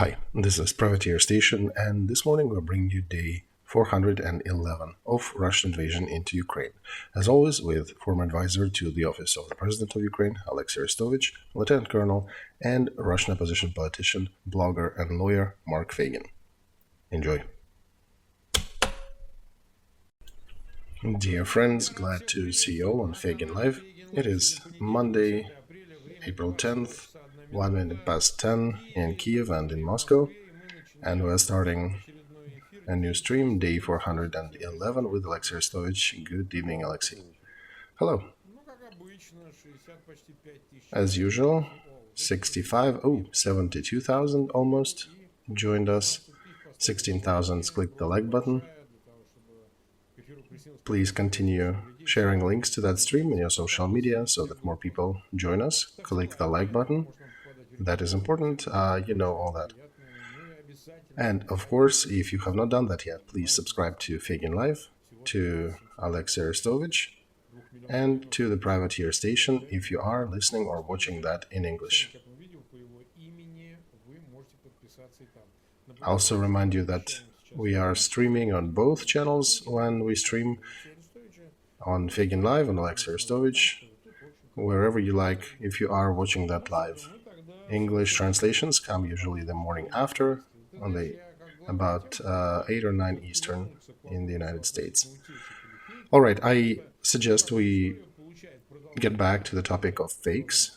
Hi, this is Privateer Station, and this morning we're bringing you day 411 of Russian invasion into Ukraine. As always, with former advisor to the office of the President of Ukraine, Olexiy Arestovych, Lieutenant Colonel, and Russian opposition politician, blogger, and lawyer Mark Feygin. Enjoy. Dear friends, glad to see you all on Feygin Live. It is Monday, April 10th, 1 minute past 10 in Kiev and in Moscow, and we're starting a new stream, day 411 with Olexiy Arestovych. Good evening, Olexiy. Hello. As usual, 72,000 almost joined us. 16,000 clicked the like button. Please continue sharing links to that stream in your social media so that more people join us. Click the like button. That is important. You know all that. And of course, if you have not done that yet, please subscribe to Feygin Live, to Olexiy Arestovych, and to the Privateer Station if you are listening or watching that in English. I also remind you that we are streaming on both channels when we stream on Feygin Live and Olexiy Arestovych, wherever you like, if you are watching that live. English translations come usually the morning after, on the about 8 or 9 Eastern in the United States. All right, I suggest we get back to the topic of fakes.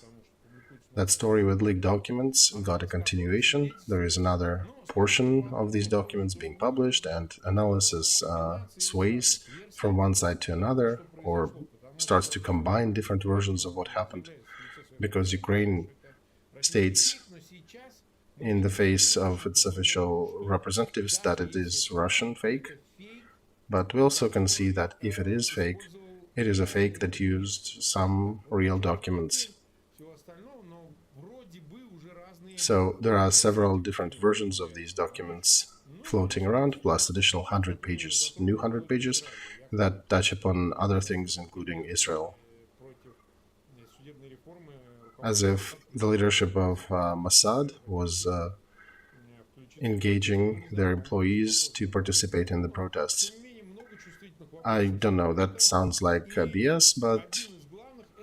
That story with leaked documents got a continuation. There is another portion of these documents being published, and analysis sways from one side to another, or starts to combine different versions of what happened, because Ukraine states in the face of its official representatives that it is Russian fake. But we also can see that if it is fake, it is a fake that used some real documents. So there are several different versions of these documents floating around, plus additional 100 pages, new 100 pages, that touch upon other things, including Israel. As if the leadership of Mossad was engaging their employees to participate in the protests. I don't know, that sounds like BS, but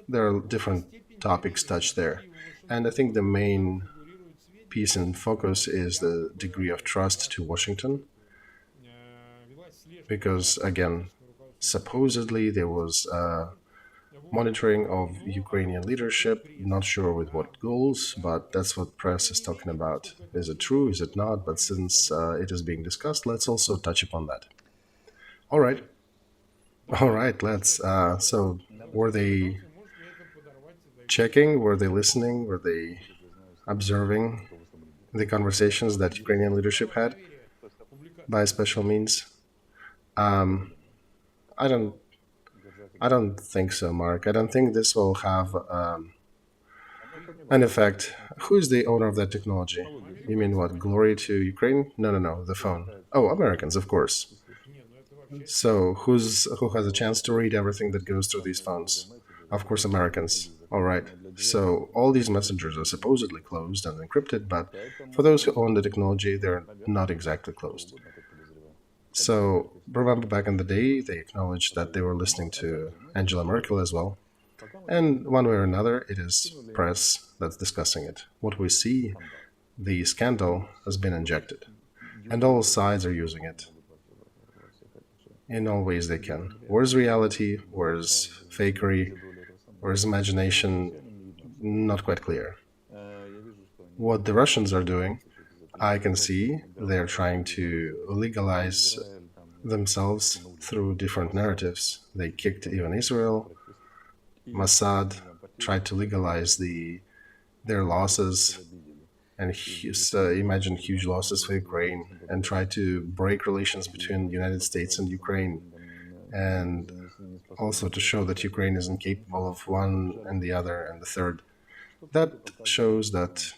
there are different topics touched there. And I think the main piece in focus is the degree of trust to Washington, because, again, supposedly there was monitoring of Ukrainian leadership, not sure with what goals, but that's what press is talking about. Is it true? Is it not? But since it is being discussed, let's also touch upon that. All right, let's. So, were they checking? Were they listening? Were they observing the conversations that Ukrainian leadership had by special means? I don't think so, Mark. I don't think this will have an effect. Who is the owner of that technology? You mean what, glory to Ukraine? No, the phone. Oh, Americans, of course. So who has a chance to read everything that goes through these phones? Of course, Americans. All right. So all these messengers are supposedly closed and encrypted, but for those who own the technology, they're not exactly closed. So, remember back in the day, they acknowledged that they were listening to Angela Merkel as well. And one way or another, it is press that's discussing it. What we see, the scandal has been injected. And all sides are using it in all ways they can. Where's reality? Where's fakery? Where's imagination? Not quite clear. What the Russians are doing, I can see they're trying to legalize themselves through different narratives. They kicked even Israel. Mossad tried to legalize their losses and imagine huge losses for Ukraine, and try to break relations between the United States and Ukraine, and also to show that Ukraine is incapable of one and the other and the third. That shows that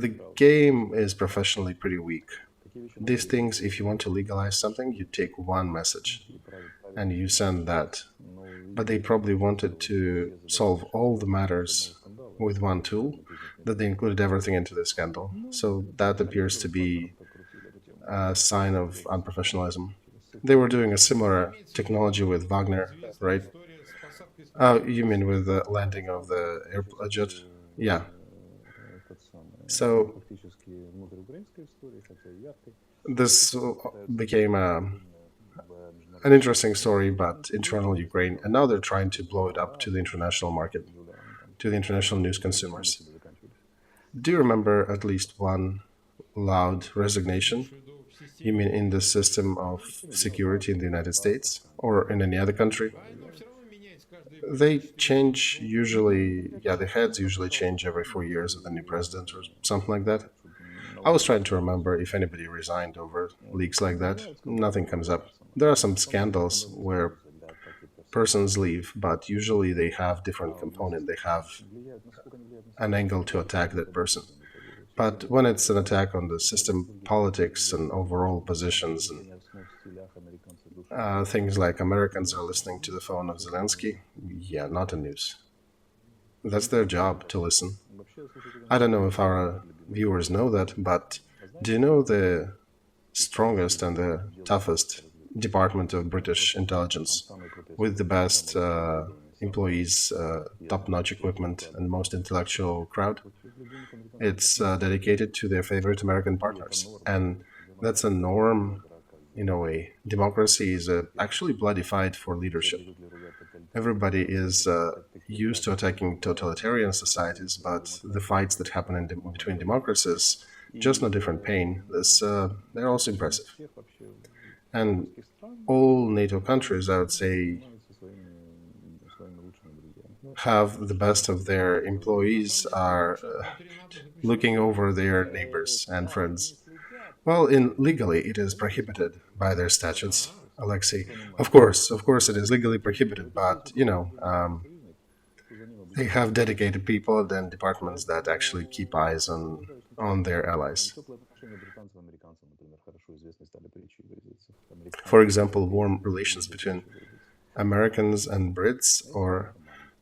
the game is professionally pretty weak. These things, if you want to legalize something, you take one message and you send that. But they probably wanted to solve all the matters with one tool. that they included everything into the scandal. So that appears to be a sign of unprofessionalism. They were doing a similar technology with Wagner, right? Oh, you mean with the landing of the jet? Yeah. So this became an interesting story, but internal Ukraine, and now they're trying to blow it up to the international market, to the international news consumers. Do you remember at least one loud resignation? You mean in the system of security in the United States or in any other country? They change usually, yeah, the heads usually change every 4 years with a new president or something like that. I was trying to remember if anybody resigned over leaks like that. Nothing comes up. There are some scandals where persons leave, but usually they have different component. They have an angle to attack that person. But when it's an attack on the system, politics, and overall positions, and things like Americans are listening to the phone of Zelensky, yeah, not a news. That's their job to listen. I don't know if our viewers know that, but do you know the strongest and the toughest department of British intelligence with the best employees, top-notch equipment, and most intellectual crowd? It's dedicated to their favorite American partners, and that's a norm in a way. Democracy is actually bloody fight for leadership. Everybody is used to attacking totalitarian societies, but the fights that happen between democracies, just no different pain. They're also impressive. And all NATO countries, I would say, have the best of their employees are looking over their neighbors and friends. Well, in legally, it is prohibited by their statutes, Alexei. Of course, it is legally prohibited, but they have dedicated people and departments that actually keep eyes on their allies. For example, warm relations between Americans and Brits, or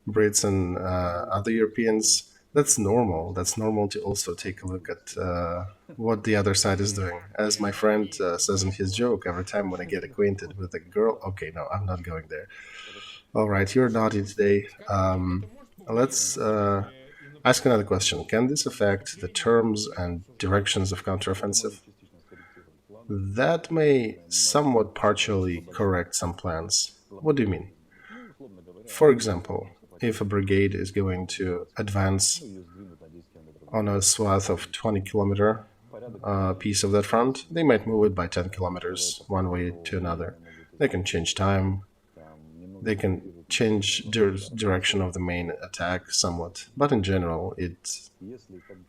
Brits and other Europeans. That's normal. That's normal to also take a look at what the other side is doing. As my friend says in his joke, every time when I get acquainted with a girl, okay, no, I'm not going there. All right, you're naughty today. Let's ask another question. Can this affect the terms and directions of counteroffensive? That may somewhat partially correct some plans. What do you mean? For example, if a brigade is going to advance on a swath of 20-kilometer piece of that front, they might move it by 10 kilometers one way to another. They can change time, they can change direction of the main attack somewhat, but in general, it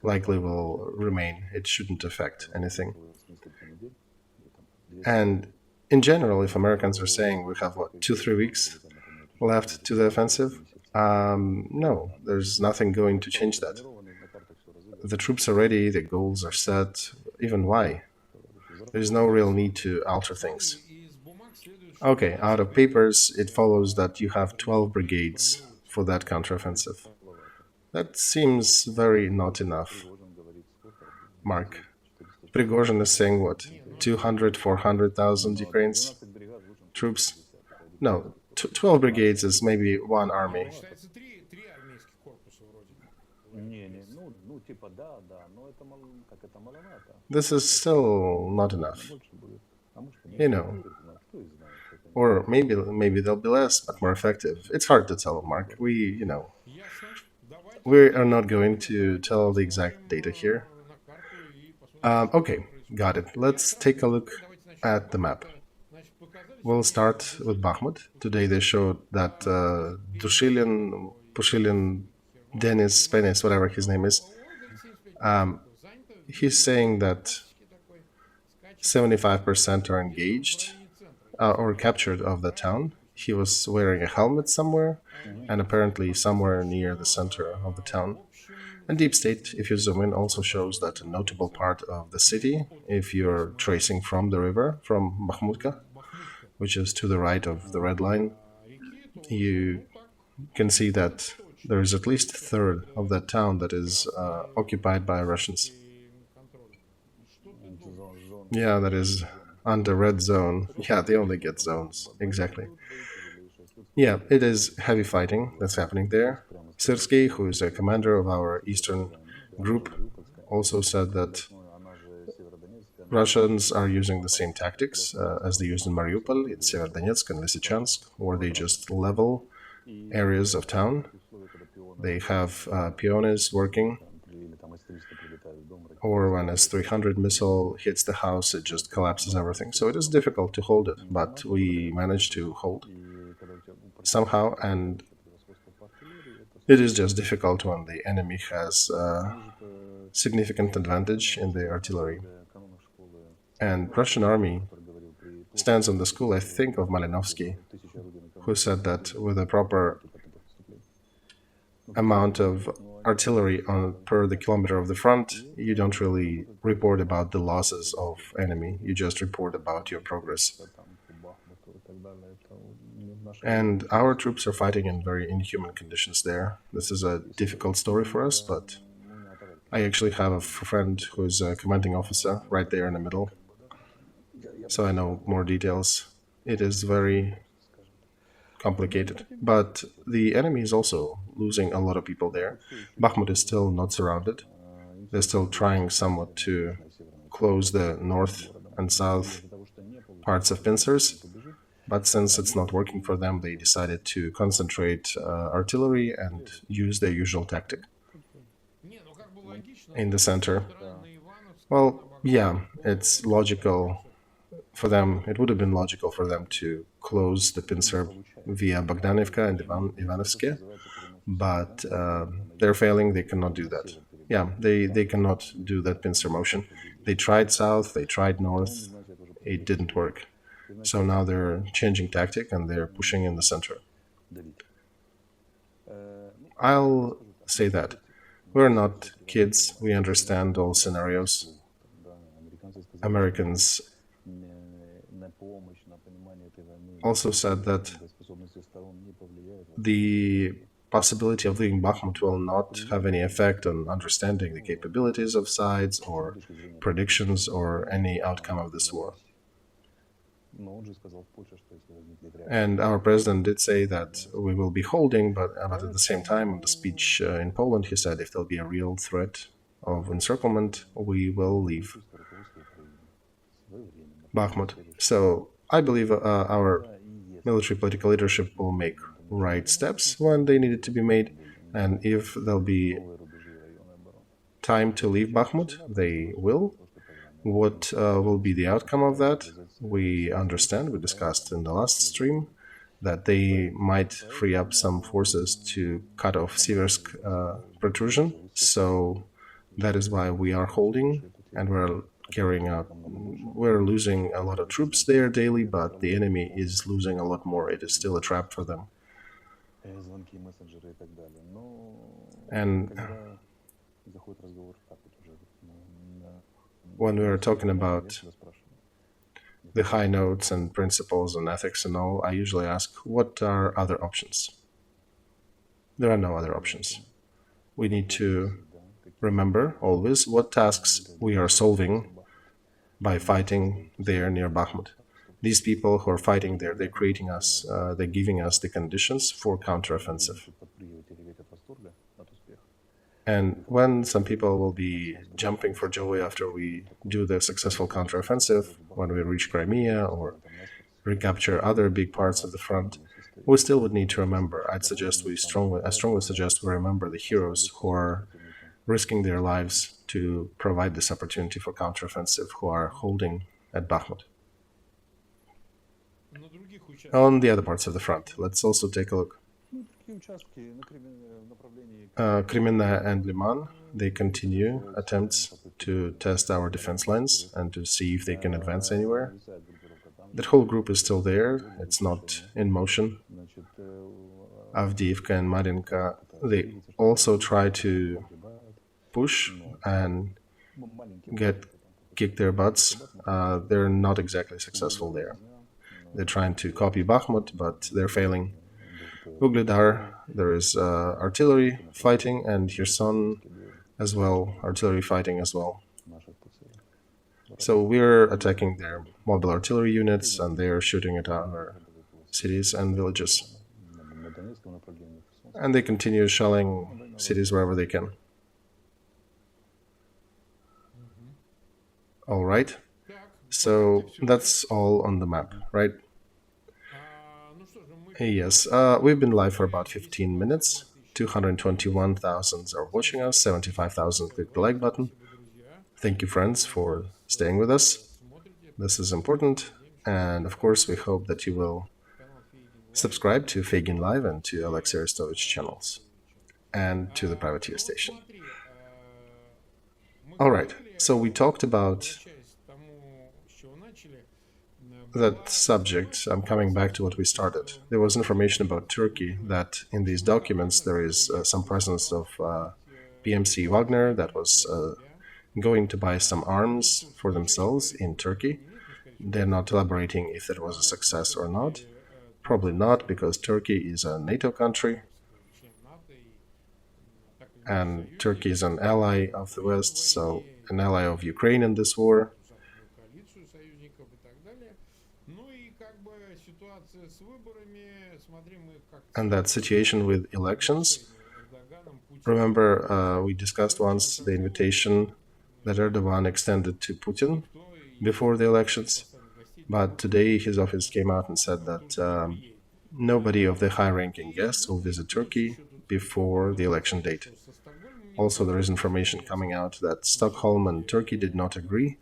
likely will remain. It shouldn't affect anything. And in general, if Americans are saying we have, what, 2-3 weeks left to the offensive, no, there's nothing going to change that. The troops are ready, the goals are set, even why? There's no real need to alter things. Okay, out of papers, it follows that you have 12 brigades for that counteroffensive. That seems very not enough. Mark, Prigozhin is saying what? 200, 400,000 Ukrainians troops? No, 12 brigades is maybe one army. This is still not enough. You know, or maybe they'll be less, but more effective. It's hard to tell, Mark. We are not going to tell the exact data here. Okay, got it. Let's take a look at the map. We'll start with Bakhmut. Today they showed that Dushilin, Pushilin, Denis, Penis, whatever his name is, he's saying that 75% are engaged or captured of the town. He was wearing a helmet somewhere, and apparently somewhere near the center of the town. And Deep State, if you zoom in, also shows that a notable part of the city, if you're tracing from the river, from Bakhmutka, which is to the right of the red line, you can see that There is at least a third of that town that is occupied by Russians. Yeah, that is under red zone. Yeah, they only get zones. Exactly. Yeah, it is heavy fighting that's happening there. Syrskyi, who is a commander of our eastern group, also said that Russians are using the same tactics as they used in Mariupol, in Severodonetsk and Lysychansk, where they just level areas of town. They have peons working, or when a S-300 missile hits the house, it just collapses everything. So it is difficult to hold it, but we managed to hold somehow, and it is just difficult when the enemy has significant advantage in the artillery. And Russian army stands on the school, I think, of Malinovsky, who said that with a proper amount of artillery per the kilometer of the front, you don't really report about the losses of enemy. You just report about your progress. And our troops are fighting in very inhuman conditions there. This is a difficult story for us, but I actually have a friend who's a commanding officer right there in the middle, so I know more details. It is very complicated, but the enemy is also losing a lot of people there. Bakhmut is still not surrounded. They're still trying somewhat to close the north and south parts of pincers, but since it's not working for them, they decided to concentrate artillery and use their usual tactic in the center. Well, yeah, it's logical for them. It would have been logical for them to close the pincer via Bogdanivka and Ivanovsky, but they're failing. They cannot do that. Yeah, they cannot do that pincer motion. They tried south, they tried north, it didn't work. So now they're changing tactic and they're pushing in the center. I'll say that we're not kids. We understand all scenarios. Americans also said that the possibility of leaving Bakhmut will not have any effect on understanding the capabilities of sides or predictions or any outcome of this war. And our president did say that we will be holding, but at the same time, in the speech in Poland, he said if there'll be a real threat of encirclement, we will leave Bakhmut. So I believe our military political leadership will make right steps when they need it to be made, and if there'll be time to leave Bakhmut, they will. What will be the outcome of that? We understand, we discussed in the last stream, that they might free up some forces to cut off Siversk protrusion. So that is why we are holding, and we're losing a lot of troops there daily, but the enemy is losing a lot more. It is still a trap for them. And when we are talking about the high notes and principles and ethics and all, I usually ask, what are other options? There are no other options. We need to remember always what tasks we are solving by fighting there near Bakhmut. These people who are fighting there, they're creating us, they're giving us the conditions for counteroffensive. And when some people will be jumping for joy after we do the successful counteroffensive, when we reach Crimea or recapture other big parts of the front, we still would need to remember. I strongly suggest we remember the heroes who are risking their lives to provide this opportunity for counteroffensive, who are holding at Bakhmut. On the other parts of the front, let's also take a look. Kremenna and Liman, they continue attempts to test our defense lines and to see if they can advance anywhere. That whole group is still there, it's not in motion. Avdiivka and Marinka, they also try to push and kick their butts. They're not exactly successful there. They're trying to copy Bakhmut, but they're failing. Ugledar, there is artillery fighting, and Kherson as well, artillery fighting as well. So we're attacking their mobile artillery units, and they're shooting at our cities and villages. And they continue shelling cities wherever they can. All right. So that's all on the map, right? Yes, we've been live for about 15 minutes. 221,000 are watching us, 75,000 clicked the like button. Thank you, friends, for staying with us. This is important. And of course, we hope that you will subscribe to Feygin Live and to Olexiy Arestovych channels and to the privateer station. All right, so we talked about that subject. I'm coming back to what we started. There was information about Turkey that in these documents there is some presence of PMC Wagner that was going to buy some arms for themselves in Turkey. They're not elaborating if that was a success or not. Probably not, because Turkey is a NATO country, and Turkey is an ally of the West, so an ally of Ukraine in this war. And that situation with elections, remember we discussed once the invitation that Erdogan extended to Putin before the elections, but today his office came out and said that nobody of the high-ranking guests will visit Turkey before the election date. Also, there is information coming out that Stockholm and Turkey did not agree,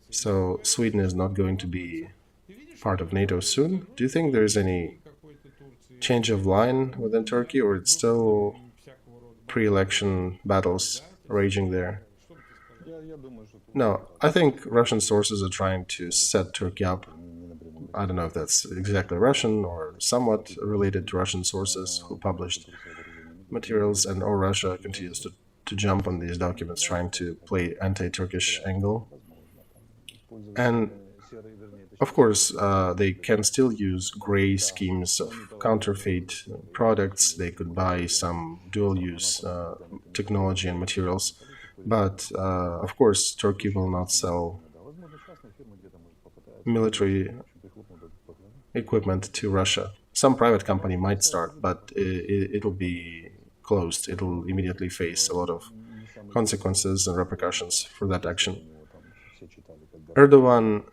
so Sweden is not going to be part of NATO soon. Do you think there is any change of line within Turkey, or it's still pre-election battles raging there? No, I think Russian sources are trying to set Turkey up. I don't know if that's exactly Russian or somewhat related to Russian sources who published materials, and or Russia continues to jump on these documents trying to play anti-Turkish angle. And of course, they can still use gray schemes of counterfeit products. They could buy some dual-use technology and materials. But, of course, Turkey will not sell military equipment to Russia. Some private company might start, but it'll be closed. It'll immediately face a lot of consequences and repercussions for that action. Erdogan,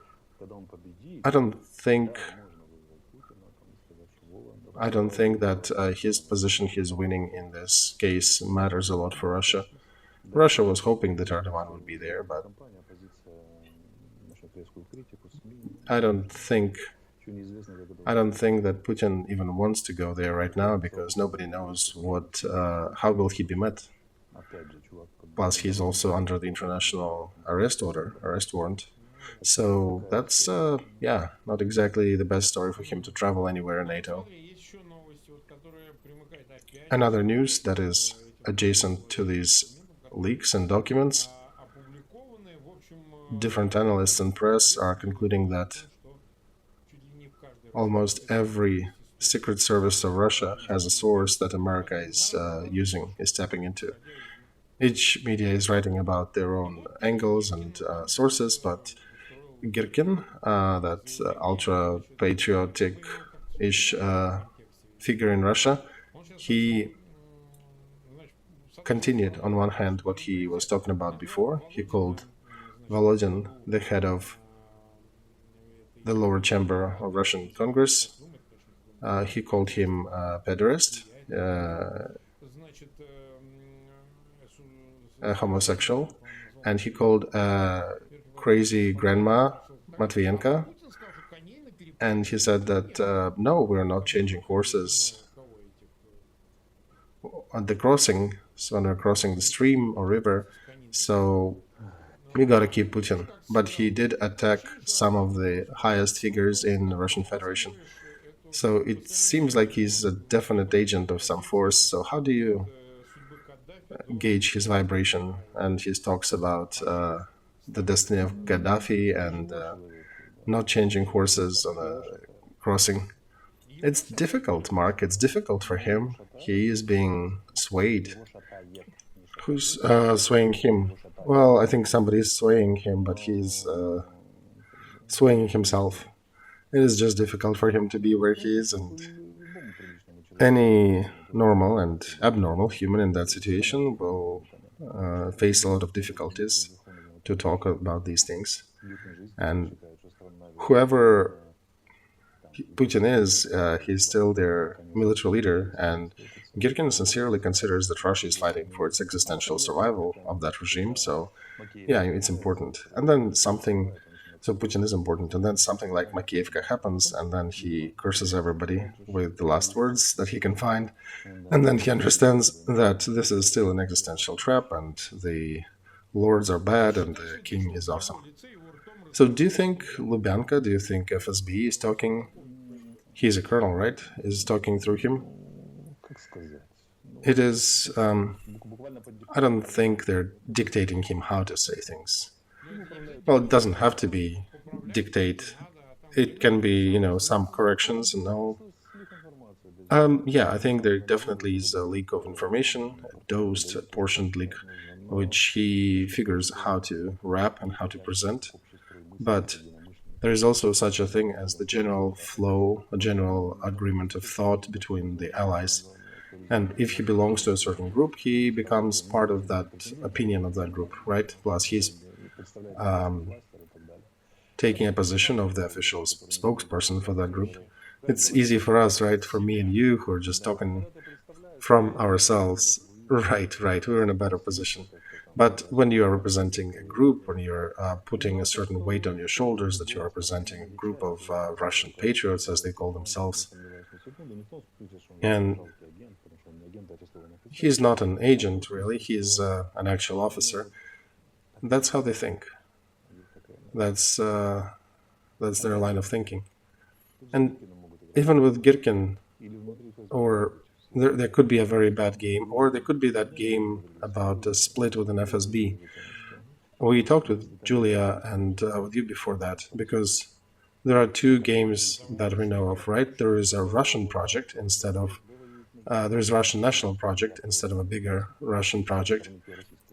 I don't think that his position, his winning in this case matters a lot for Russia. Russia was hoping that Erdogan would be there, but I don't think that Putin even wants to go there right now, because nobody knows how will he be met. Plus, he's also under the international arrest warrant. So that's, not exactly the best story for him to travel anywhere in NATO. Another news that is adjacent to these leaks and documents, different analysts and press are concluding that almost every secret service of Russia has a source that America is tapping into. Each media is writing about their own angles and sources, but Girkin, that ultra-patriotic-ish figure in Russia, he continued, on one hand, what he was talking about before. He called Volodin, the head of the lower chamber of Russian Congress, he called him a pederast, a homosexual, and he called crazy grandma Matvienko, and he said that no, we're not changing horses at the crossing, so when we're crossing the stream or river, so we gotta keep Putin. But he did attack some of the highest figures in the Russian Federation, so it seems like he's a definite agent of some force. So how do you gauge his vibration and his talks about the destiny of Gaddafi and not changing horses on a crossing? It's difficult, Mark. It's difficult for him. He is being swayed. Who's swaying him? Well, I think somebody's swaying him, but he's swaying himself. It is just difficult for him to be where he is, and any normal and abnormal human in that situation will face a lot of difficulties to talk about these things. And whoever Putin is, he's still their military leader, and Girkin sincerely considers that Russia is fighting for its existential survival of that regime. So, yeah, it's important. And then so Putin is important, and then something like Makiivka happens, and then he curses everybody with the last words that he can find, and then he understands that this is still an existential trap, and the lords are bad, and the king is awesome. So, do you think Lubyanka, do you think FSB is talking? He's a colonel, right? Is talking through him? It is. I don't think they're dictating him how to say things. Well, it doesn't have to be dictate. It can be, some corrections and all. Yeah, I think there definitely is a leak of information, a dosed, portioned leak, which he figures how to wrap and how to present. But there is also such a thing as the general flow, a general agreement of thought between the allies. And if he belongs to a certain group, he becomes part of that opinion of that group, right? Plus, he's taking a position of the official spokesperson for that group. It's easy for us, right? For me and you, who are just talking from ourselves. Right, we're in a better position. But when you are representing a group, when you're putting a certain weight on your shoulders, that you're representing a group of Russian patriots, as they call themselves, and he's not an agent, really, he's an actual officer, that's how they think. That's their line of thinking. And even with Girkin, or there could be a very bad game, or there could be that game about a split with an FSB. We talked with Julia and with you before that, because there are two games that we know of, right? There is a Russian project instead of, there's a Russian national project instead of a bigger Russian project.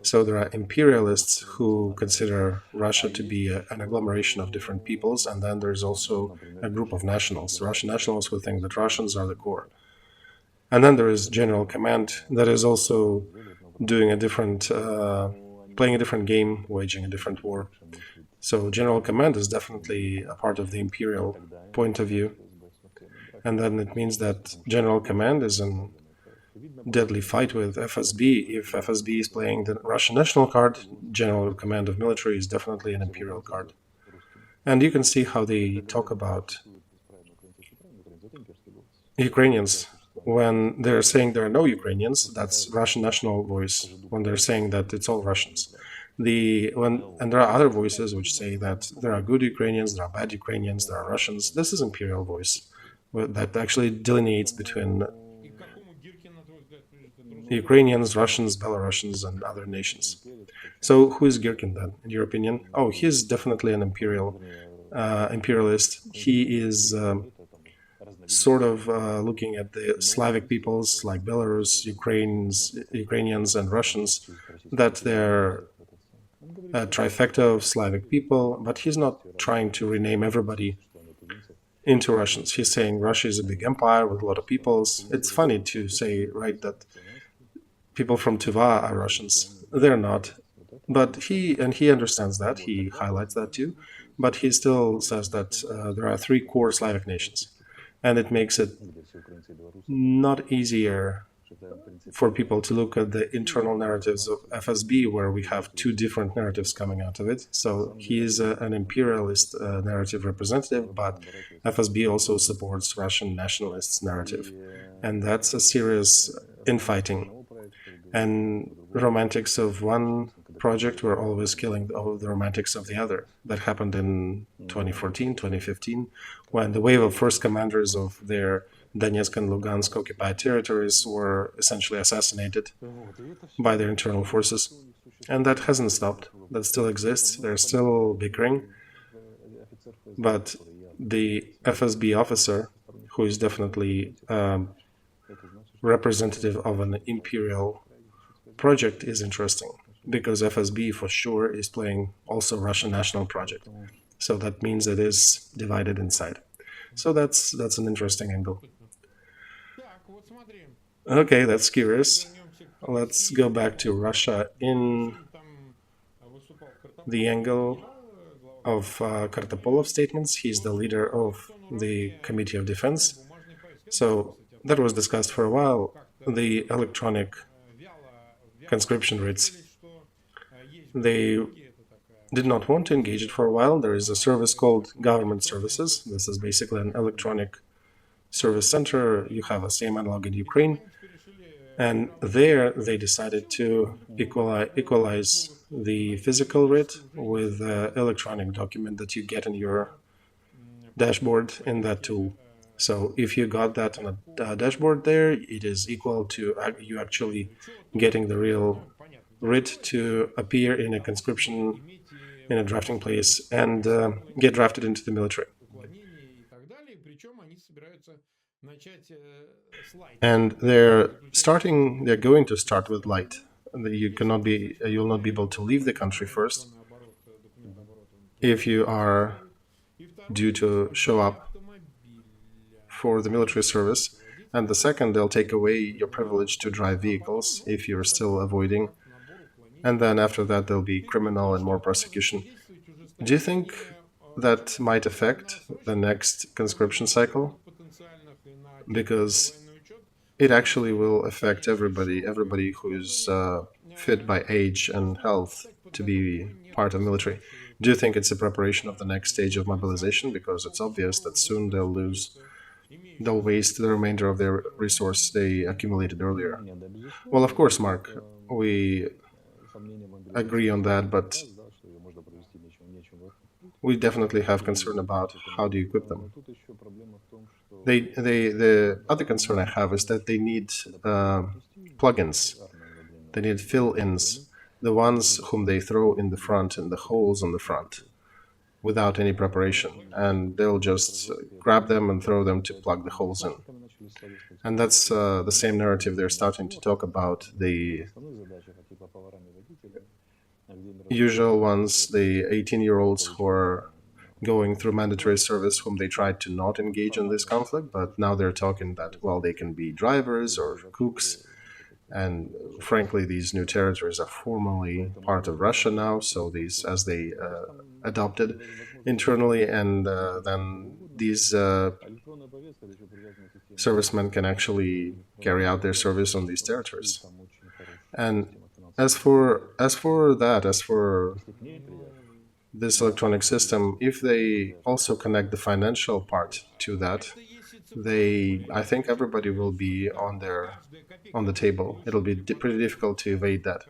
So there are imperialists who consider Russia to be an agglomeration of different peoples, and then there's also a group of nationals, Russian nationals, who think that Russians are the core. And then there is General Command that is also doing playing a different game, waging a different war. So General Command is definitely a part of the imperial point of view. And then it means that General Command is in deadly fight with FSB. If FSB is playing the Russian national card, General Command of Military is definitely an imperial card. And you can see how they talk about Ukrainians. When they're saying there are no Ukrainians, that's Russian national voice. When they're saying that it's all Russians. And there are other voices which say that there are good Ukrainians, there are bad Ukrainians, there are Russians. This is imperial voice that actually delineates between Ukrainians, Russians, Belarusians, and other nations. So who is Girkin then, in your opinion? Oh, he's definitely an imperialist. He is sort of looking at the Slavic peoples like Belarus, Ukrainians, and Russians, that they're a trifecta of Slavic people, but he's not trying to rename everybody into Russians. He's saying Russia is a big empire with a lot of peoples. It's funny to say, right, that people from Tuva are Russians. They're not. But he understands that. He highlights that too. But he still says that there are three core Slavic nations. And it makes it not easier for people to look at the internal narratives of FSB, where we have two different narratives coming out of it. So he is an imperialist narrative representative, but FSB also supports Russian nationalists' narrative. And that's a serious infighting. And romantics of one project were always killing the romantics of the other. That happened in 2014, 2015, when the wave of first commanders of their Donetsk and Lugansk occupied territories were essentially assassinated by their internal forces. And that hasn't stopped. That still exists. They're still bickering. But the FSB officer who is definitely representative of an imperial project, is interesting, because FSB for sure is playing also Russian national project. So that means it is divided inside. So that's an interesting angle. Okay, that's curious. Let's go back to Russia in the angle of Kartapolov's statements. He's the leader of the Committee of Defense. So that was discussed for a while. The electronic conscription rates, they did not want to engage it for a while. There is a service called Government Services. This is basically an electronic service center. You have a same analog in Ukraine. And there they decided to equalize the physical writ with the electronic document that you get in your dashboard in that tool. So if you got that on a dashboard there, it is equal to you actually getting the real writ to appear in a conscription in a drafting place and get drafted into the military. And they're going to start with light. You'll not be able to leave the country first if you are due to show up for the military service. And the second, they'll take away your privilege to drive vehicles if you're still avoiding. And then after that, there'll be criminal and more prosecution. Do you think that might affect the next conscription cycle? Because it actually will affect everybody who's fit by age and health to be part of military. Do you think it's a preparation of the next stage of mobilization? Because it's obvious that soon they'll waste the remainder of their resource they accumulated earlier. Well, of course, Mark, we agree on that, but we definitely have concern about how do you equip them. The other concern I have is that they need plugins. They need fill-ins, the ones whom they throw in the front, in the holes on the front, without any preparation. And they'll just grab them and throw them to plug the holes in. And that's the same narrative they're starting to talk about. The usual ones, the 18-year-olds who are going through mandatory service whom they tried to not engage in this conflict, but now they're talking that, well, they can be drivers or cooks. And frankly, these new territories are formally part of Russia now, so these, as they adopted internally, and then these servicemen can actually carry out their service on these territories. And as for this electronic system, if they also connect the financial part to that, I think everybody will be on the table. It'll be pretty difficult to evade that.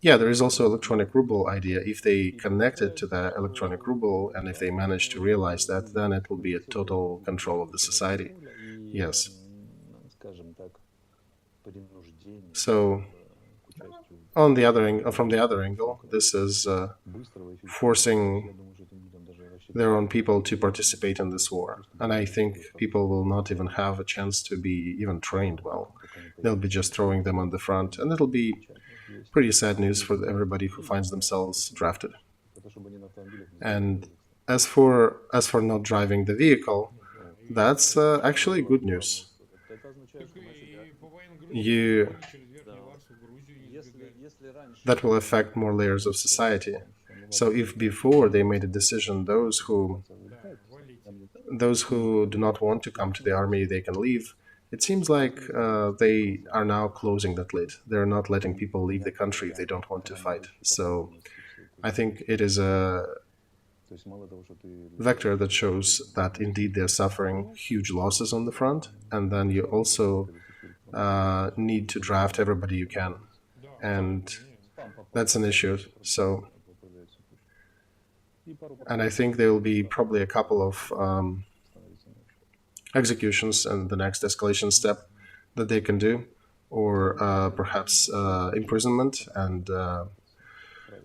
Yeah, there is also electronic ruble idea. If they connect it to the electronic ruble, and if they manage to realize that, then it will be a total control of the society. Yes. So, from the other angle, this is forcing their own people to participate in this war. And I think people will not even have a chance to be even trained well. They'll be just throwing them on the front, and it'll be pretty sad news for everybody who finds themselves drafted. And as for not driving the vehicle, that's actually good news. That will affect more layers of society. So if before they made a decision, those who do not want to come to the army, they can leave. It seems like they are now closing that lid. They're not letting people leave the country if they don't want to fight. So I think it is a vector that shows that indeed they're suffering huge losses on the front, and then you also need to draft everybody you can. And that's an issue. So, and I think there will be probably a couple of executions and the next escalation step that they can do, or perhaps imprisonment and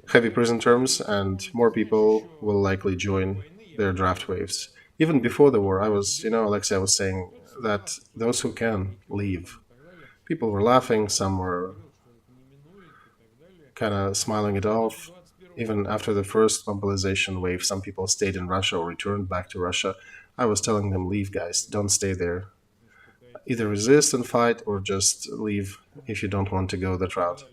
heavy prison terms, and more people will likely join their draft waves. Even before the war, Olexiy, I was saying that those who can leave. People were laughing, some were kind of smiling it off. Even after the first mobilization wave, some people stayed in Russia or returned back to Russia. I was telling them, leave, guys, don't stay there. Either resist and fight or just leave if you don't want to go that route.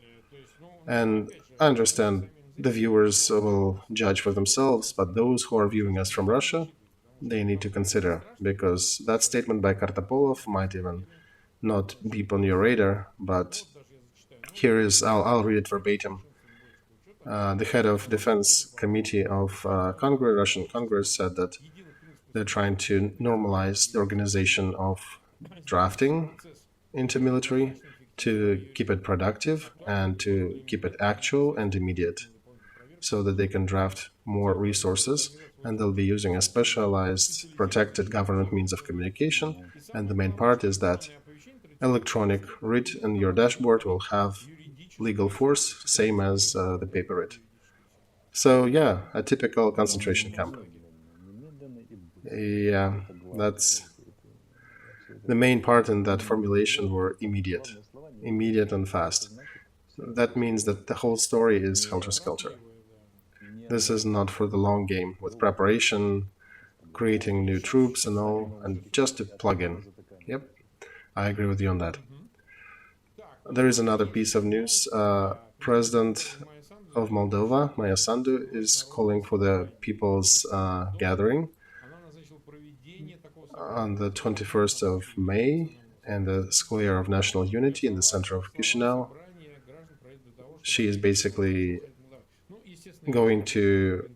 And I understand the viewers will judge for themselves, but those who are viewing us from Russia, they need to consider, because that statement by Kartapolov might even not beep on your radar, but here is, I'll read it verbatim. The head of Defense Committee of Congress, Russian Congress, said that they're trying to normalize the organization of drafting into military to keep it productive and to keep it actual and immediate, so that they can draft more resources, and they'll be using a specialized protected government means of communication. And the main part is that electronic writ in your dashboard will have legal force, same as the paper writ. So yeah, a typical concentration camp. Yeah, that's the main part in that formulation were immediate and fast. That means that the whole story is helter-skelter. This is not for the long game, with preparation, creating new troops and all, and just to plug in. Yep, I agree with you on that. There is another piece of news. President of Moldova, Maya Sandu, is calling for the people's gathering on the 21st of May in the Square of National Unity in the center of Chisinau. She is basically going to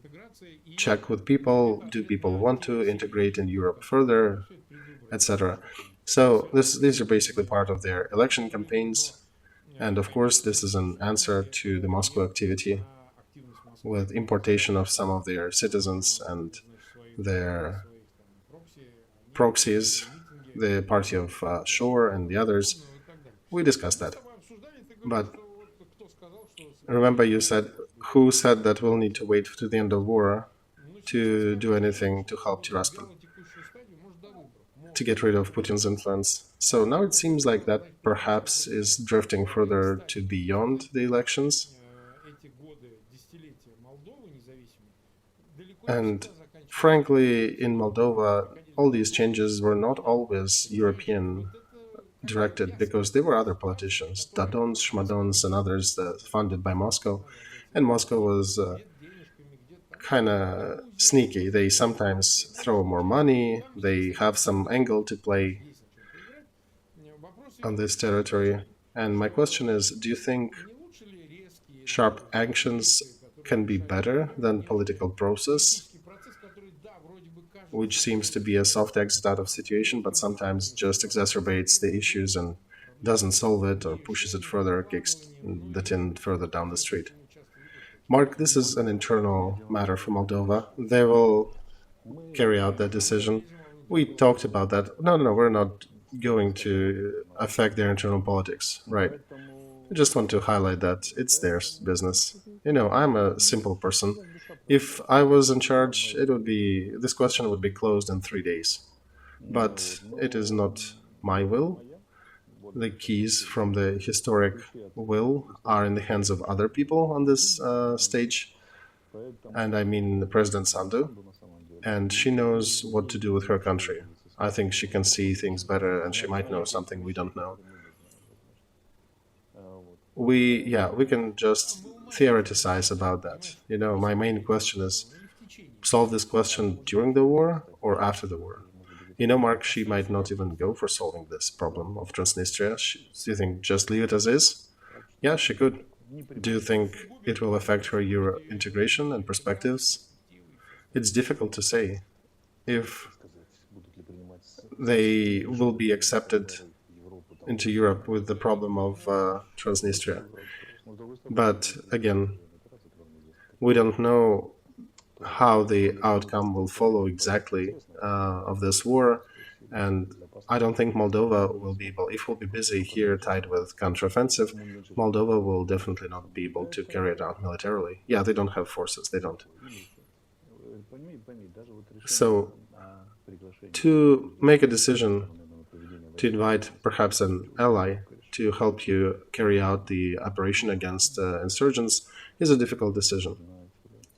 check with people, do people want to integrate in Europe further, etc. So these are basically part of their election campaigns. And of course, this is an answer to the Moscow activity with importation of some of their citizens and their proxies, the party of Shore and the others. We discussed that. But remember, you said, who said that we'll need to wait to the end of war to do anything to help Tiraspol, to get rid of Putin's influence? So now it seems like that perhaps is drifting further to beyond the elections. And frankly, in Moldova, all these changes were not always European directed, because there were other politicians, Dadons, Shmadons, and others funded by Moscow. And Moscow was kind of sneaky. They sometimes throw more money, they have some angle to play on this territory. And my question is, do you think sharp actions can be better than political process, which seems to be a soft exit out of situation, but sometimes just exacerbates the issues and doesn't solve it or pushes it further, kicks the tin further down the street? Mark, this is an internal matter for Moldova. They will carry out that decision. We talked about that. No, we're not going to affect their internal politics, right? I just want to highlight that it's their business. I'm a simple person. If I was in charge, this question would be closed in 3 days. But it is not my will. The keys from the historic will are in the hands of other people on this stage. And I mean President Sandu. And she knows what to do with her country. I think she can see things better, and she might know something we don't know. We can just theorize about that. My main question is, solve this question during the war or after the war? Mark, she might not even go for solving this problem of Transnistria. Do you think just leave it as is? Yeah, she could. Do you think it will affect her Euro integration and perspectives? It's difficult to say if they will be accepted into Europe with the problem of Transnistria. But again, we don't know how the outcome will follow exactly of this war, and I don't think Moldova will be able, if we'll be busy here tied with counteroffensive, Moldova will definitely not be able to carry it out militarily. Yeah, they don't have forces, they don't. So, to make a decision to invite perhaps an ally to help you carry out the operation against insurgents is a difficult decision.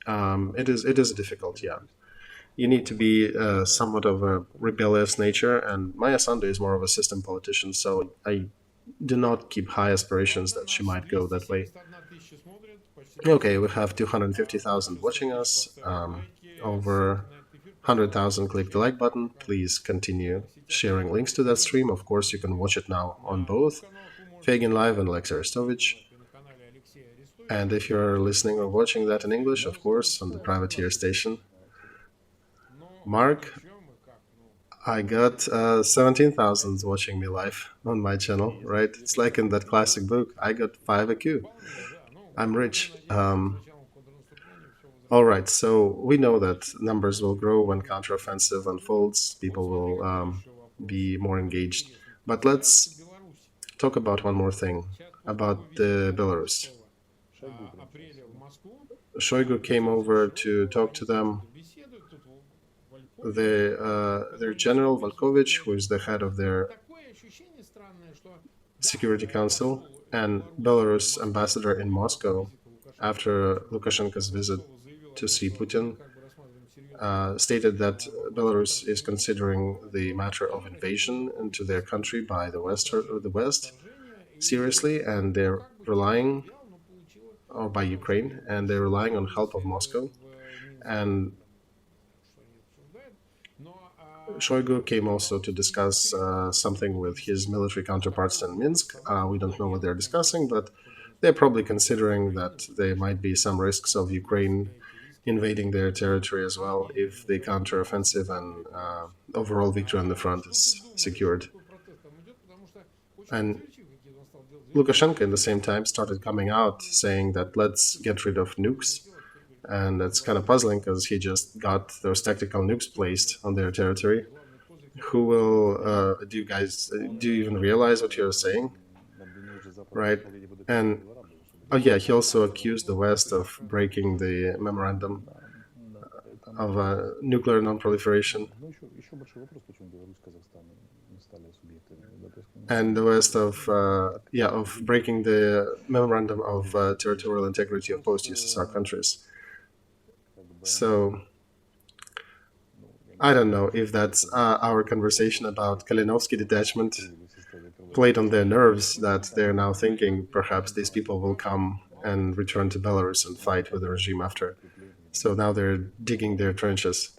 It is difficult, yeah. You need to be somewhat of a rebellious nature, and Maya Sandu is more of a system politician, so I do not keep high aspirations that she might go that way. Okay, we have 250,000 watching us, over 100,000 click the like button. Please continue sharing links to that stream. Of course, you can watch it now on both Feygin Live and Olexiy Arestovych. And if you're listening or watching that in English, of course, on the privateer station. Mark, I got 17,000 watching me live on my channel, right? It's like in that classic book, I got 5 IQ. I'm rich. All right, so we know that numbers will grow when counteroffensive unfolds. People will be more engaged. But let's talk about one more thing, about the Belarus. Shoigu came over to talk to them. Their general Volkovich, who is the head of their Security Council, and Belarus ambassador in Moscow, after Lukashenko's visit to see Putin, stated that Belarus is considering the matter of invasion into their country by the West seriously, and they're relying, or by Ukraine, and they're relying on help of Moscow. And Shoigu came also to discuss something with his military counterparts in Minsk. We don't know what they're discussing, but they're probably considering that there might be some risks of Ukraine invading their territory as well if the counteroffensive and overall victory on the front is secured. And Lukashenko, at the same time, started coming out saying that let's get rid of nukes. And that's kind of puzzling because he just got those tactical nukes placed on their territory. Who will, do you even realize what you're saying? Right? And, oh yeah, he also accused the West of breaking the memorandum of nuclear non-proliferation. And the West of breaking the memorandum of territorial integrity of post-USSR countries. So I don't know if that's our conversation about Kalinovsky detachment played on their nerves, that they're now thinking perhaps these people will come and return to Belarus and fight with the regime after. So now they're digging their trenches.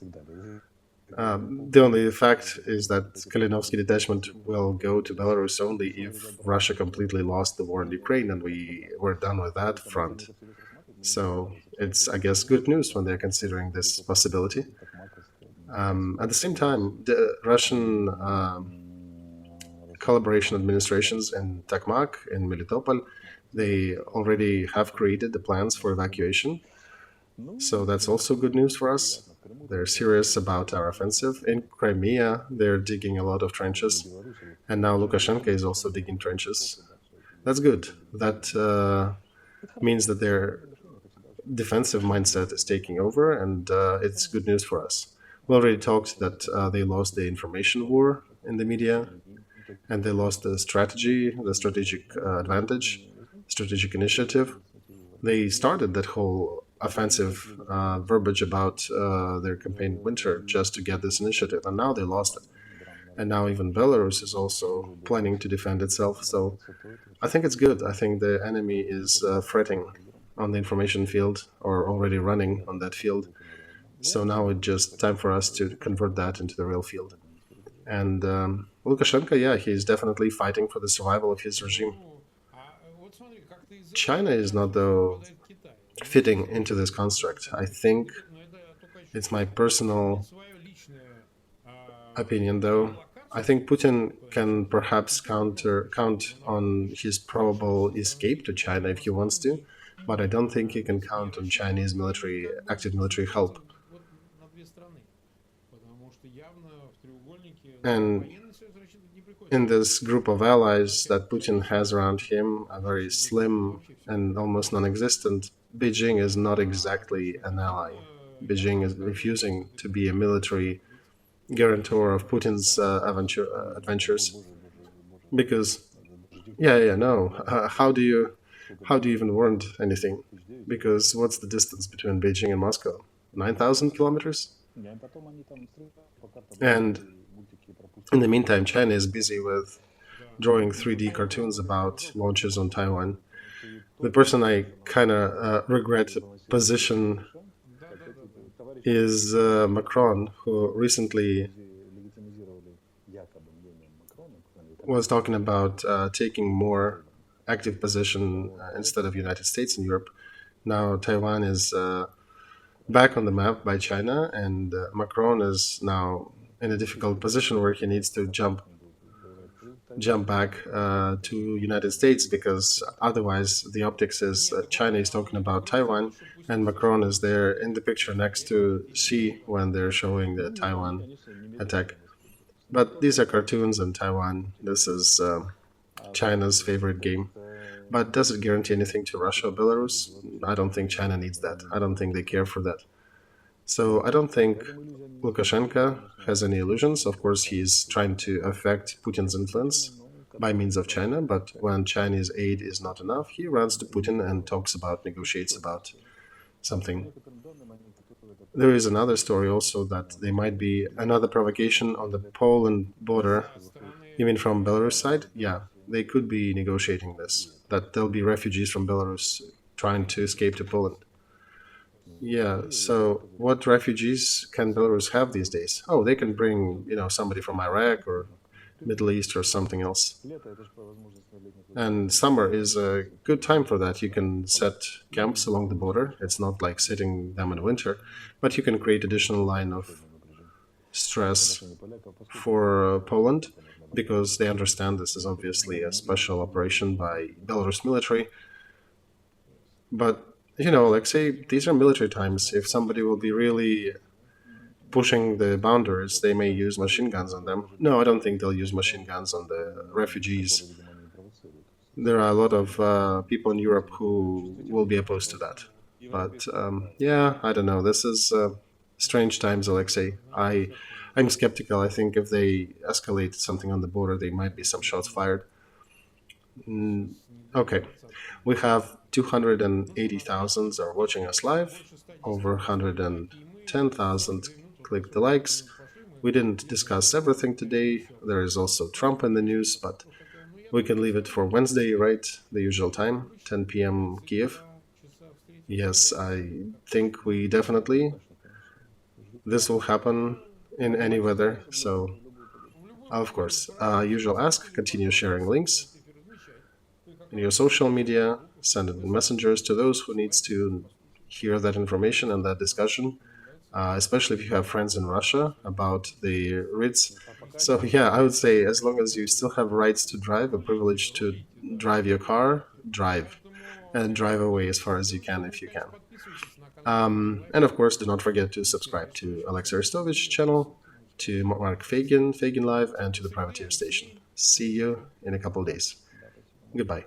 The only fact is that Kalinovsky detachment will go to Belarus only if Russia completely lost the war in Ukraine and we were done with that front. So it's, I guess, good news when they're considering this possibility. At the same time, the Russian collaboration administrations in Takmak, in Melitopol, they already have created the plans for evacuation. So that's also good news for us. They're serious about our offensive. In Crimea, they're digging a lot of trenches. And now Lukashenko is also digging trenches. That's good. That means that their defensive mindset is taking over, and it's good news for us. We already talked that they lost the information war in the media, and they lost the strategy, the strategic advantage, strategic initiative. They started that whole offensive verbiage about their campaign winter just to get this initiative, and now they lost it. And now even Belarus is also planning to defend itself. So I think it's good. I think the enemy is fretting on the information field, or already running on that field. So now it's just time for us to convert that into the real field. And Lukashenko, yeah, he's definitely fighting for the survival of his regime. China is not, though, fitting into this construct. I think it's my personal opinion, though. I think Putin can perhaps count on his probable escape to China if he wants to, but I don't think he can count on Chinese active military help. And in this group of allies that Putin has around him, a very slim and almost non-existent, Beijing is not exactly an ally. Beijing is refusing to be a military guarantor of Putin's adventures. Because no. How do you even warrant anything? Because what's the distance between Beijing and Moscow? 9,000 kilometers. And in the meantime, China is busy with drawing 3D cartoons about launches on Taiwan. The person I kind of regret position is Macron, who recently was talking about taking more active position instead of United States in Europe. Now Taiwan is back on the map by China, and Macron is now in a difficult position where he needs to jump back to United States, because otherwise the optics is China is talking about Taiwan and Macron is there in the picture next to Xi when they're showing the Taiwan attack. But these are cartoons and Taiwan. This is China's favorite game. But does it guarantee anything to Russia or Belarus? I don't think China needs that. I don't think they care for that. So I don't think Lukashenko has any illusions. Of course, he's trying to affect Putin's influence by means of China, but when Chinese aid is not enough, he runs to Putin and negotiates about something. There is another story also that there might be another provocation on the Poland border. You mean from Belarus side? Yeah, they could be negotiating this, that there'll be refugees from Belarus trying to escape to Poland. Yeah, so what refugees can Belarus have these days? Oh, they can bring, somebody from Iraq or Middle East or something else. And summer is a good time for that. You can set camps along the border. It's not like sitting them in winter, but you can create additional line of stress for Poland, because they understand this is obviously a special operation by Belarus military. But Alexei, these are military times. If somebody will be really pushing the boundaries, they may use machine guns on them. No, I don't think they'll use machine guns on the refugees. There are a lot of people in Europe who will be opposed to that. But yeah, I don't know. This is strange times, Alexei. I'm skeptical. I think if they escalate something on the border, there might be some shots fired. Okay, we have 280,000 are watching us live, over 110,000 click the likes. We didn't discuss everything today. There is also Trump in the news, but we can leave it for Wednesday, right? The usual time, 10 p.m. Kiev. Yes, I think we definitely. This will happen in any weather, so of course, usual ask, continue sharing links in your social media, send it in messengers to those who needs to hear that information and that discussion, especially if you have friends in Russia about the writs. So yeah, I would say as long as you still have rights to drive, a privilege to drive your car, drive and drive away as far as you can if you can. And of course, do not forget to subscribe to Olexiy Arestovych channel, to Mark Feygin, Feygin Live, and to the Privateer Station. See you in a couple of days. Goodbye.